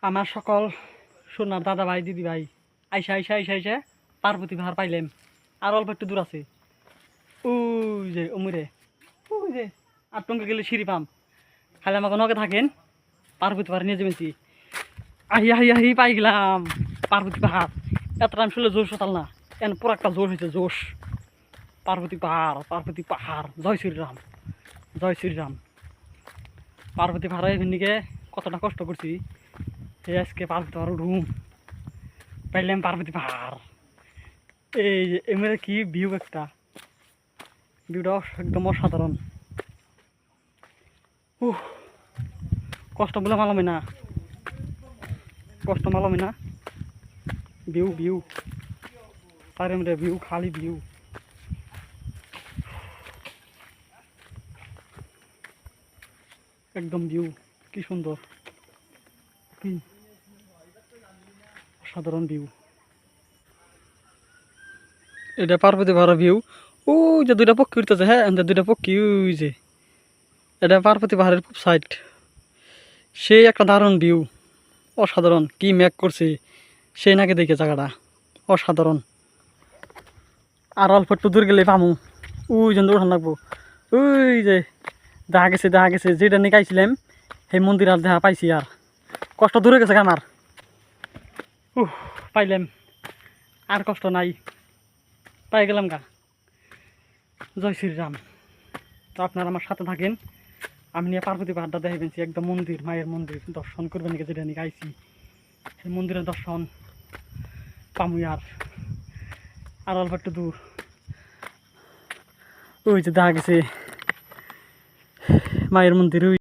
আমার সকল সোনার দাদা ভাই দিদি ভাই আইসা আইসা আইসা আইসা পার্বতী পাহাড় পাইলাম। আর অল্প একটু দূর আছে, ওই যে অমুরে, ওই যে আটঙ্কে গেলে সিঁড়ি পাম। খালি আমাকে নকে থাকেন, পার্বতী পাহাড় নিয়ে যাবেন। আহি আহি আহি পাই গেলাম পার্বতী পাহাড়। এতটা আমি শুনলে জোশ হতাল না, এন পুরো একটা জোশ হয়েছে, জোশ। পার্বতী পাহাড়, পার্বতী পাহাড়, জয় শ্রীরাম, জয় শ্রীরাম। পার্বতী পাহাড়ে এমনিকে কতটা কষ্ট করছি, এই আজকে পার্বতী পাহাড় উঠুম, পাইলাম পার্বতী পাহাড়। এই যে এমনি কি ভিউ, একটা ভিউটা একদম অসাধারণ। কষ্ট বলে মালামি না, কষ্ট মালামি না। ভিউ ভিউ চারিমে ভিউ, খালি ভিউ। একদম ভিউ কি সুন্দর, কি অসাধারণ ভিউ। এটা পার্বতী পাহাড়ের ভিউ। ওই যে দুইটা পক্ষী উঠতেছে, হ্যাঁ দুইটা পক্ষী, ওই যে এটা পার্বতী পাহাড়ের খুব সাইড। সেই একটা দারুণ ভিউ, অসাধারণ। কি মেঘ করছে সেই নাকি দেখে জায়গাটা অসাধারণ। আর অল্প একটু দূর গেলে পামু, ওই যে উঠান লাগবো। ওই যে দেখা গেছে, দেখা গেছে যেটা নিয়ে গাইছিলাম সেই মন্দির আর দেখা পাইছি। আর কষ্ট দূরে গেছে আমার, পাইলাম, আর কষ্ট নাই, পাই গেলাম গা। জয় শ্রীরাম। তো আপনারা আমার সাথে থাকেন, আমি নিয়ে পার্বতী পাহাড়টা দেখাবেন। একদম মন্দির, মায়ের মন্দির দর্শন করবেন, যেটা নিয়ে গাইছি সেই মন্দিরের দর্শন পামুই। আর অল্প একটু দূর, ওই যে দেখা গেছে মায়ের মন্দির।